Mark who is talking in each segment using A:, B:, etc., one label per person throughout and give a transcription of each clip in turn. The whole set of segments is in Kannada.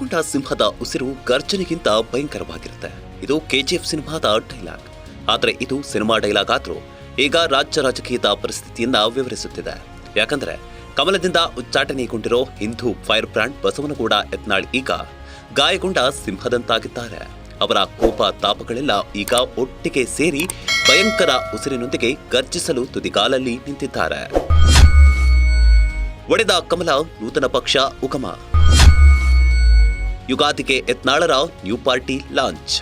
A: ಗಾಯಗೊಂಡ ಸಿಂಹದ ಉಸಿರು ಗರ್ಜನೆಗಿಂತ ಭಯಂಕರವಾಗಿರುತ್ತೆ. ಇದು ಕೆಜಿಎಫ್ ಸಿನಿಮಾದ ಡೈಲಾಗ್. ಆದರೆ ಇದು ಸಿನಿಮಾ ಡೈಲಾಗ್ ಆದ್ರೂ ಈಗ ರಾಜ್ಯ ರಾಜಕೀಯದ ಪರಿಸ್ಥಿತಿಯನ್ನ ವಿವರಿಸುತ್ತಿದೆ. ಯಾಕಂದ್ರೆ ಕಮಲದಿಂದ ಉಚ್ಚಾಟನೆಗೊಂಡಿರೋ ಹಿಂದೂ ಫೈರ್ ಬ್ರ್ಯಾಂಡ್ ಬಸವನಗೌಡ ಯತ್ನಾಳ್ ಈಗ ಗಾಯಗೊಂಡ ಸಿಂಹದಂತಾಗಿದ್ದಾರೆ. ಅವರ ಕೋಪ ತಾಪಗಳೆಲ್ಲ ಈಗ ಒಟ್ಟಿಗೆ ಸೇರಿ ಭಯಂಕರ ಉಸಿರಿನೊಂದಿಗೆ ಗರ್ಜಿಸಲು ತುದಿಗಾಲಲ್ಲಿ ನಿಂತಿದ್ದಾರೆ. ಒಡೆದ ಕಮಲ ನೂತನ ಪಕ್ಷ ಉಗಮ. ಯುಗಾದಿಗೆ ಯತ್ನಾಳರ ನ್ಯೂ ಪಾರ್ಟಿ ಲಾಂಚ್.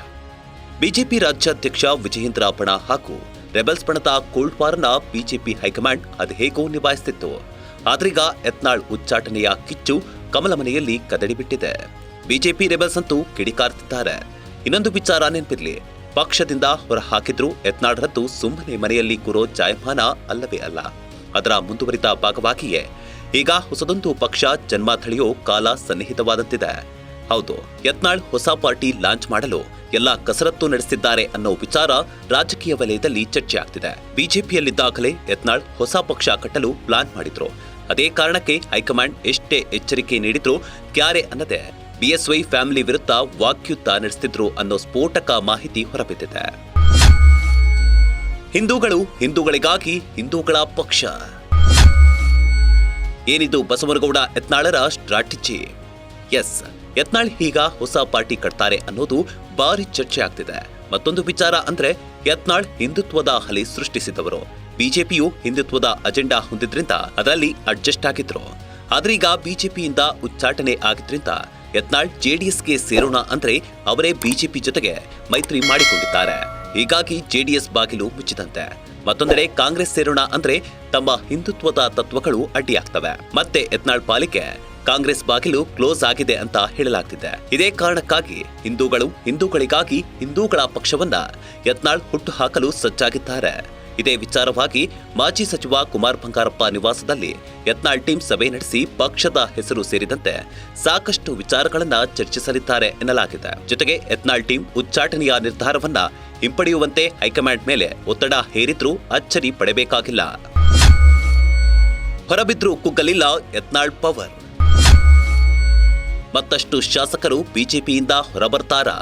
A: ಬಿಜೆಪಿ ರಾಜ್ಯಾಧ್ಯಕ್ಷ ವಿಜಯೇಂದ್ರ ಬಣ ಹಾಗೂ ರೆಬೆಲ್ಸ್ ಬಣದ ಕೋಲ್ಡ್ ವಾರ್ನ ಬಿಜೆಪಿ ಹೈಕಮಾಂಡ್ ಅದೇಗೋ ನಿಭಾಯಿಸುತ್ತಿತ್ತು. ಆದ್ರೀಗ ಯತ್ನಾಳ್ ಉಚ್ಚಾಟನೆಯ ಕಿಚ್ಚು ಕಮಲ ಮನೆಯಲ್ಲಿ ಕದಡಿಬಿಟ್ಟಿದೆ. ಬಿಜೆಪಿ ರೆಬೆಲ್ಸ್ ಅಂತೂ ಕಿಡಿಕಾರ್ತಿದ್ದಾರೆ. ಇನ್ನೊಂದು ವಿಚಾರ ನೆನಪಿರ್ಲಿ, ಪಕ್ಷದಿಂದ ಹೊರ ಹಾಕಿದ್ರು ಯತ್ನಾಳರದ್ದು ಸುಮ್ಮನೆ ಮನೆಯಲ್ಲಿ ಕೂರೋ ಜಾಯಮಾನ ಅಲ್ಲವೇ ಅಲ್ಲ. ಅದರ ಮುಂದುವರಿದ ಭಾಗವಾಗಿಯೇ ಈಗ ಹೊಸದೊಂದು ಪಕ್ಷ ಜನ್ಮ ತಳೆಯೋ ಕಾಲ ಸನ್ನಿಹಿತವಾದಂತಿದೆ. ಹೌದು, ಯತ್ನಾಳ್ ಹೊಸ ಪಾರ್ಟಿ ಲಾಂಚ್ ಮಾಡಲು ಎಲ್ಲಾ ಕಸರತ್ತು ನಡೆಸಿದ್ದಾರೆ ಅನ್ನೋ ವಿಚಾರ ರಾಜಕೀಯ ವಲಯದಲ್ಲಿ ಚರ್ಚೆ ಆಗ್ತಿದೆ. ಬಿಜೆಪಿಯಲ್ಲಿದ್ದಾಗಲೇ ಯತ್ನಾಳ್ ಹೊಸ ಪಕ್ಷ ಕಟ್ಟಲು ಪ್ಲಾನ್ ಮಾಡಿದ್ರು. ಅದೇ ಕಾರಣಕ್ಕೆ ಹೈಕಮಾಂಡ್ ಎಷ್ಟೇ ಎಚ್ಚರಿಕೆ ನೀಡಿದ್ರು ಕ್ಯಾರೆ ಅನ್ನದೆ ಬಿಎಸ್ವೈ ಫ್ಯಾಮಿಲಿ ವಿರುದ್ಧ ವಾಕ್ಯುದ್ಧ ನಡೆಸುತ್ತಿದ್ರು ಅನ್ನೋ ಸ್ಫೋಟಕ ಮಾಹಿತಿ ಹೊರಬಿದ್ದಿದೆ. ಹಿಂದೂಗಳು ಹಿಂದೂಗಳಿಗಾಗಿ ಹಿಂದೂಗಳ ಪಕ್ಷ. ಏನಿದು ಬಸವನಗೌಡ ಯತ್ನಾಳರ ಸ್ಟ್ರಾಟಜಿ? ಎಸ್, ಯತ್ನಾಳ್ ಈಗ ಹೊಸ ಪಾರ್ಟಿ ಕಟ್ತಾರೆ ಅನ್ನೋದು ಭಾರಿ ಚರ್ಚೆ ಆಗ್ತಿದೆ. ಮತ್ತೊಂದು ವಿಚಾರ ಅಂದ್ರೆ ಯತ್ನಾಳ್ ಹಿಂದುತ್ವದ ಅಲೆ ಸೃಷ್ಟಿಸಿದವರು. ಬಿಜೆಪಿಯು ಹಿಂದುತ್ವದ ಅಜೆಂಡಾ ಹೊಂದಿದ್ರಿಂದ ಅದರಲ್ಲಿ ಅಡ್ಜಸ್ಟ್ ಆಗಿದ್ರು. ಆದ್ರೀಗ ಬಿಜೆಪಿಯಿಂದ ಉಚ್ಚಾಟನೆ ಆಗಿದ್ರಿಂದ ಯತ್ನಾಳ್ ಜೆಡಿಎಸ್ಗೆ ಸೇರೋಣ ಅಂದ್ರೆ ಅವರೇ ಬಿಜೆಪಿ ಜೊತೆಗೆ ಮೈತ್ರಿ ಮಾಡಿಕೊಂಡಿದ್ದಾರೆ. ಹೀಗಾಗಿ ಜೆಡಿಎಸ್ ಬಾಗಿಲು ಮುಚ್ಚಿದಂತೆ. ಮತ್ತೊಂದೆಡೆ ಕಾಂಗ್ರೆಸ್ ಸೇರೋಣ ಅಂದ್ರೆ ತಮ್ಮ ಹಿಂದುತ್ವದ ತತ್ವಗಳು ಅಡ್ಡಿಯಾಗ್ತವೆ. ಮತ್ತೆ ಯತ್ನಾಳ್ ಪಾಲಿಗೆ ಕಾಂಗ್ರೆಸ್ ಬಾಗಿಲು ಕ್ಲೋಸ್ ಆಗಿದೆ ಅಂತ ಹೇಳಲಾಗ್ತಿದೆ. ಇದೇ ಕಾರಣಕ್ಕಾಗಿ ಹಿಂದೂಗಳು ಹಿಂದೂಗಳಿಗಾಗಿ ಹಿಂದೂಗಳ ಪಕ್ಷವನ್ನ ಯತ್ನಾಳ್ ಹುಟ್ಟು ಹಾಕಲು ಸಜ್ಜಾಗಿದ್ದಾರೆ. ಇದೇ ವಿಚಾರವಾಗಿ ಮಾಜಿ ಸಚಿವ ಕುಮಾರ್ ಬಂಗಾರಪ್ಪ ನಿವಾಸದಲ್ಲಿ ಯತ್ನಾಳ್ ಟೀಮ್ ಸಭೆ ನಡೆಸಿ ಪಕ್ಷದ ಹೆಸರು ಸೇರಿದಂತೆ ಸಾಕಷ್ಟು ವಿಚಾರಗಳನ್ನ ಚರ್ಚಿಸಲಿದ್ದಾರೆ ಎನ್ನಲಾಗಿದೆ. ಜೊತೆಗೆ ಯತ್ನಾಳ್ ಟೀಮ್ ಉಚ್ಚಾಟನೆಯ ನಿರ್ಧಾರವನ್ನ ಹಿಂಪಡೆಯುವಂತೆ ಹೈಕಮಾಂಡ್ ಮೇಲೆ ಒತ್ತಡ ಹೇರಿದ್ರೂ ಅಚ್ಚರಿ ಪಡಬೇಕಾಗಿಲ್ಲ. ಹೊರಬಿದ್ರೂ ಕುಗ್ಗಲಿಲ್ಲ ಯತ್ನಾಳ್ ಪವರ್. ಮತ್ತಷ್ಟು ಶಾಸಕರು ಬಿಜೆಪಿಯಿಂದ ಹೊರಬರ್ತಾರಾ?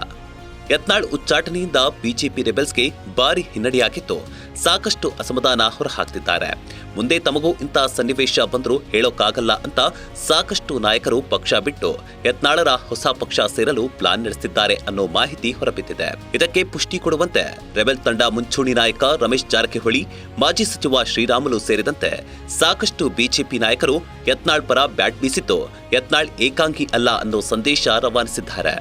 A: ಯತ್ನಾಳ್ ಉಚ್ಚಾಟನೆಯಿಂದ ಬಿಜೆಪಿ ರೆಬೆಲ್ಸ್ಗೆ ಭಾರಿ ಹಿನ್ನಡೆಯಾಗಿತ್ತು. ಸಾಕಷ್ಟು ಅಸಮಾಧಾನ ಹೊರಹಾಕ್ತಿದ್ದಾರೆ. ಮುಂದೆ ತಮಗೂ ಇಂಥ ಸನ್ನಿವೇಶ ಬಂದರೂ ಹೇಳೋಕ್ಕಾಗಲ್ಲ ಅಂತ ಸಾಕಷ್ಟು ನಾಯಕರು ಪಕ್ಷ ಬಿಟ್ಟು ಯತ್ನಾಳರ ಹೊಸ ಪಕ್ಷ ಸೇರಲು ಪ್ಲಾನ್ ನಡೆಸಿದ್ದಾರೆ ಅನ್ನೋ ಮಾಹಿತಿ ಹೊರಬಿದ್ದಿದೆ. ಇದಕ್ಕೆ ಪುಷ್ಟಿ ಕೊಡುವಂತೆ ರೆಬೆಲ್ ತಂಡ ಮುಂಚೂಣಿ ನಾಯಕ ರಮೇಶ್ ಜಾರಕಿಹೊಳಿ, ಮಾಜಿ ಸಚಿವ ಶ್ರೀರಾಮುಲು ಸೇರಿದಂತೆ ಸಾಕಷ್ಟು ಬಿಜೆಪಿ ನಾಯಕರು ಯತ್ನಾಳ್ ಪರ ಬ್ಯಾಟ್ ಬೀಸಿದ್ದು ಯತ್ನಾಳ್ ಏಕಾಂಗಿ ಅಲ್ಲ ಅನ್ನೋ ಸಂದೇಶ ರವಾನಿಸಿದ್ದಾರೆ.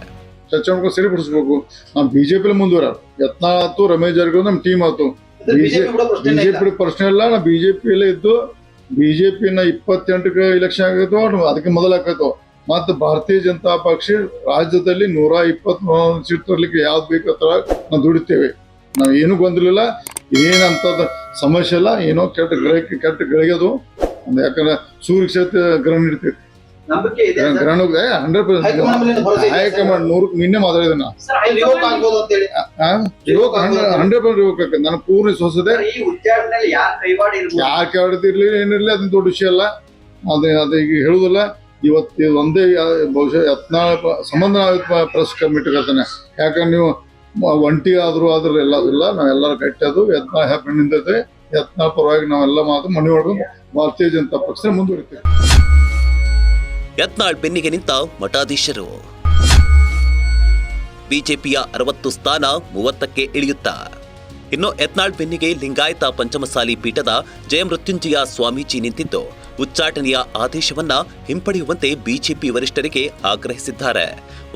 B: ಚರ್ಚೆ ಮಾಡ್ಕೊಂಡು ಸರಿಪಡಿಸ್ಬೇಕು. ನಾವು ಬಿಜೆಪಿ ಮುಂದುವರ ಯತ್ನಾಳ್ ಆಯ್ತು, ರಮೇಶ್ ಜಾರಕಿಹೊಳಿ ನಮ್ಮ ಟೀಮ್ ಆಯ್ತು. ಬಿಜೆಪಿ ಪ್ರಶ್ನೆ ಇಲ್ಲ. ನಾವು ಬಿಜೆಪಿಯಲ್ಲೇ ಇದ್ದು ಬಿಜೆಪಿನ 28ಕ್ಕೆ ಇಲೆಕ್ಷನ್ ಆಗೈತೋ ಅದಕ್ಕೆ ಮೊದಲು ಆಕೈತೋ. ಮತ್ತು ಭಾರತೀಯ ಜನತಾ ಪಕ್ಷ ರಾಜ್ಯದಲ್ಲಿ 120 ಸೀಟ್ ತರಲಿಕ್ಕೆ ಯಾವ್ದು ಬೇಕತ್ರ ನಾವು ದುಡಿತೇವೆ. ನಾವು ಏನೂ ಗೊಂದಲಿಲ್ಲ, ಏನಂತದ ಸಮಸ್ಯೆ ಇಲ್ಲ. ಏನೋ ಕೆಟ್ಟ ಗಳಿಗೆದು. ಯಾಕಂದ್ರೆ ಸೂರ್ಯ ಕ್ಷೇತ್ರ ಗ್ರಹಣ ಇಡ್ತೈತಿ. ಗ್ರಹಣ 100% ಹೈಕಮಾಂಡ್ 100 ನಿನ್ನೆ ಮಾತಾಡಿದೆ. 100% ರಿವೋಕ್ ಆಕೈತೆ. ನನ್ನ ಪೂರ್ಣ ವಿಶ್ವಾಸದೆ. ಯಾರು ಕೇಳಿರ್ಲಿ ಏನಿರ್ಲಿ ಅದನ್ನ ದೊಡ್ಡ ವಿಷಯ ಅಲ್ಲ. ಅದ ಈಗ ಹೇಳುದಿಲ್ಲ. ಇವತ್ತು ಒಂದೇ ಬಹುಶಃ ಯತ್ನಾಳ್ ಸಂಬಂಧ ಪ್ರೆಸ್ ಕಮಿಟಿ ಹೇಳ್ತಾನೆ. ಯಾಕಂದ್ರೆ ನೀವು ಒಂಟಿ ಆದ್ರೂ ಎಲ್ಲದಿಲ್ಲ, ನಾವೆಲ್ಲರೂ ಕಟ್ಟೋದು ಯತ್ನಾಳ್ ಹ್ಯಾಪಿ ನಿಂತೈತೆ. ಯತ್ನಾಳ್ ಪರವಾಗಿ ನಾವೆಲ್ಲ ಮಾತು ಮನೆ ಹೊಡೆದು ಭಾರತೀಯ ಜನತಾ ಪಕ್ಷ ಮುಂದುವರಿತೇವೆ.
A: ಯತ್ನಾಳ್ ಬೆನ್ನಿಗೆ ನಿಂತ ಮಠಾಧೀಶರು. ಬಿಜೆಪಿಯ 60 ಸ್ಥಾನ 30ಕ್ಕೆ ಇಳಿಯುತ್ತಾ. ಇನ್ನು ಯತ್ನಾಳ್ ಬೆನ್ನಿಗೆ ಲಿಂಗಾಯತ ಪಂಚಮಸಾಲಿ ಪೀಠದ ಜಯಮೃತ್ಯುಂಜಯ ಸ್ವಾಮೀಜಿ ನಿಂತಿದ್ದು ಉಚ್ಚಾಟನೆಯ ಆದೇಶವನ್ನ ಹಿಂಪಡೆಯುವಂತೆ ಬಿಜೆಪಿ ವರಿಷ್ಠರಿಗೆ ಆಗ್ರಹಿಸಿದ್ದಾರೆ.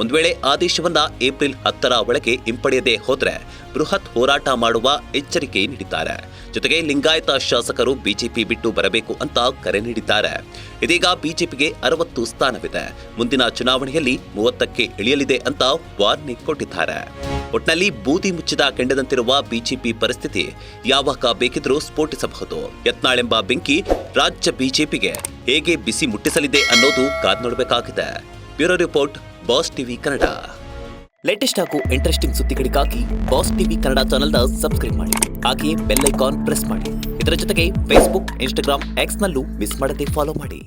A: ಒಂದು ವೇಳೆ ಆದೇಶವನ್ನ ಏಪ್ರಿಲ್ 10ರ ಒಳಗೆ ಹಿಂಪಡೆಯದೆ ಹೋದ್ರೆ ಬೃಹತ್ ಹೋರಾಟ ಮಾಡುವ ಎಚ್ಚರಿಕೆ ನೀಡಿದ್ದಾರೆ. ಜೊತೆಗೆ ಲಿಂಗಾಯತ ಶಾಸಕರು ಬಿಜೆಪಿ ಬಿಟ್ಟು ಬರಬೇಕು ಅಂತ ಕರೆ ನೀಡಿದ್ದಾರೆ. ಇದೀಗ ಬಿಜೆಪಿಗೆ 60 ಸ್ಥಾನವಿದೆ. ಮುಂದಿನ ಚುನಾವಣೆಯಲ್ಲಿ 30ಕ್ಕೆ ಇಳಿಯಲಿದೆ ಅಂತ ವಾರ್ನಿಂಗ್ ಕೊಟ್ಟಿದ್ದಾರೆ. ಒಟ್ನಲ್ಲಿ ಬೂದಿ ಮುಚ್ಚಿದ ಕೆಂಡದಂತಿರುವ ಬಿಜೆಪಿ ಪರಿಸ್ಥಿತಿ ಯಾವಾಗ ಬೇಕಿದ್ರೂ ಸ್ಫೋಟಿಸಬಹುದು. ಯತ್ನಾಳ್ ಎಂಬ ಬೆಂಕಿ ರಾಜ್ಯ ಬಿಜೆಪಿಗೆ ಹೇಗೆ ಬಿಸಿ ಮುಟ್ಟಿಸಲಿದೆ ಅನ್ನೋದು ಕಾದ್ ನೋಡಬೇಕಾಗಿದೆ. Bureau report, boss TV Kannada. Latest ಹಾಗೂ ಇಂಟ್ರೆಸ್ಟಿಂಗ್ ಸುದ್ದಿಗಳಿಗಾಗಿ ಬಾಸ್ ಟಿವಿ ಕನ್ನಡ ಚಾನೆಲ್ನ ಸಬ್ಸ್ಕ್ರೈಬ್ ಮಾಡಿ. ಹಾಗೆಯೇ ಬೆಲ್ ಐಕಾನ್ ಪ್ರೆಸ್ ಮಾಡಿ. ಇದರ ಜೊತೆಗೆ ಫೇಸ್ಬುಕ್, ಇನ್ಸ್ಟಾಗ್ರಾಮ್, ಎಕ್ಸ್ ನಲ್ಲೂ ಮಿಸ್ ಮಾಡದೆ ಫಾಲೋ ಮಾಡಿ.